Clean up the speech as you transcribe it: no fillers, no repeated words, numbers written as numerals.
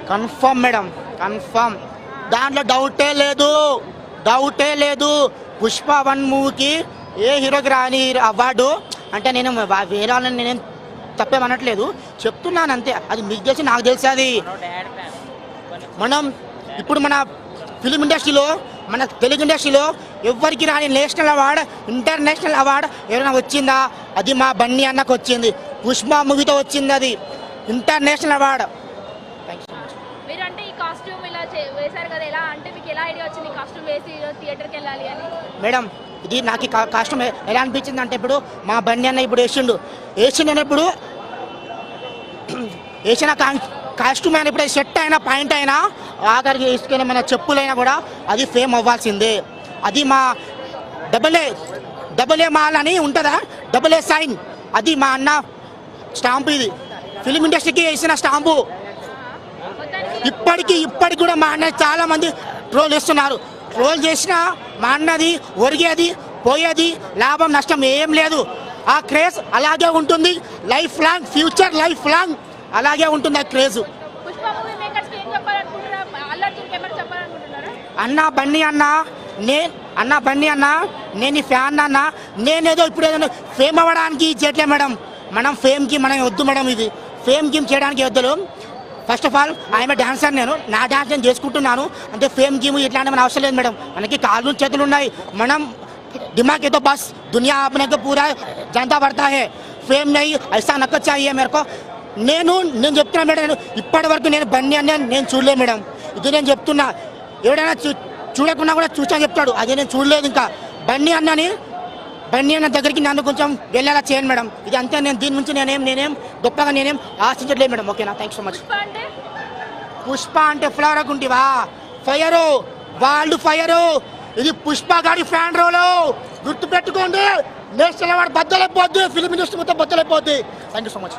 Confirm madam, confirm, దాంట్లో డౌటే లేదు. పుష్ప 1 మూవీకి ఏ హీరోకి రాని అవార్డు అంటే నేను వేరే వాళ్ళని నేనేం తప్పేమనట్లేదు, చెప్తున్నాను అంతే. అది మీకు తెలిసి నాకు తెలిసి అది మనం ఇప్పుడు మన ఫిలిం ఇండస్ట్రీలో, మన తెలుగు ఇండస్ట్రీలో ఎవరికి రాని నేషనల్ అవార్డు, ఇంటర్నేషనల్ అవార్డు ఎవరైనా వచ్చిందా? అది మా బన్నీ అన్నకు వచ్చింది. పుష్ప మూవీతో వచ్చింది అది ఇంటర్నేషనల్ అవార్డు. మేడం ఇది నాకు కాస్ట్యూమ్ ఎలా అనిపించింది అంటే, ఇప్పుడు మా బన్నీ అన్న ఇప్పుడు వేసిండు వేసిన కాస్ట్యూమ్ అయినా ఇప్పుడు షర్ట్ అయినా పాయింట్ అయినా ఆఖరికి వేసుకునే మన చెప్పులైనా కూడా అది ఫేమ్ అవ్వాల్సిందే. అది మా డబుల్ ఏ మాల్ అని ఉంటుందా, డబుల్ ఏ సైన్, అది మా అన్న స్టాంపు. ఇది ఫిలిం ఇండస్ట్రీకి వేసిన స్టాంపు. ఇప్పటికి కూడా మా అన్న చాలా మంది ట్రోల్ చేస్తున్నారు. ట్రోల్ చేసిన మా అన్నది ఒరిగేది పోయేది లాభం నష్టం ఏం లేదు. ఆ క్రేజ్ అలాగే ఉంటుంది, life long, future life long అలాగే ఉంటుంది ఆ క్రేజ్. అన్న బన్నీ అన్న నేను ఈ ఫ్యాన్ అన్న. నేనేదో ఇప్పుడు ఏదో ఫేమ్ అవ్వడానికి చేయట్లే మేడం. మనం ఫేమ్కి మనం వద్దు మేడం. ఇది ఫేమ్కి చేయడానికి వద్దు. ఫస్ట్ ఆఫ్ ఆల్ ఆయన డాన్సర్, నా డాన్స్ నేను చేసుకుంటున్నాను అంటే ఫేమ్ గేమ్ ఇట్లాంటి మన అవసరం లేదు మేడం. మనకి కాళ్ళు చేతులు ఉన్నాయి. మనం दिमाग है तो बस दुनिया अपने को पूरा जानता पड़ता है. फेम नहीं ऐसा नक्का चाहिए मेरे को. నేను చెప్తున్నా మేడం, ఇప్పటి వరకు నేను బన్నీ అన్న నేను చూడలేదు మేడం. ఇది నేను చెప్తున్నా. ఎవడైనా చూడకుండా కూడా చూసా చెప్తాడు, అదే నేను చూడలేదు. ఇంకా బన్నీ అన్న దగ్గరికి నన్ను కొంచెం వెళ్ళేలా చేయండి మేడం. ఇది అంతే. నేను దీని నుంచి నేనేం గొప్పగా ఆశించట్లేదు మేడం. ఓకేనా, థ్యాంక్స్ సో మచ్. పుష్ప అంటే ఫ్లవర్ గుంటివా, ఫైరు, వాళ్ళు ఫైరు. ఇది పుష్ప గాడి ఫ్యాన్ రోలు, గుర్తు పెట్టుకోండి. నేషనల్ అవార్డు బద్దలైపోద్ది, ఫిలిం ఇండస్ట్రీ మొత్తం బద్దలైపోద్ది. Thank you so much.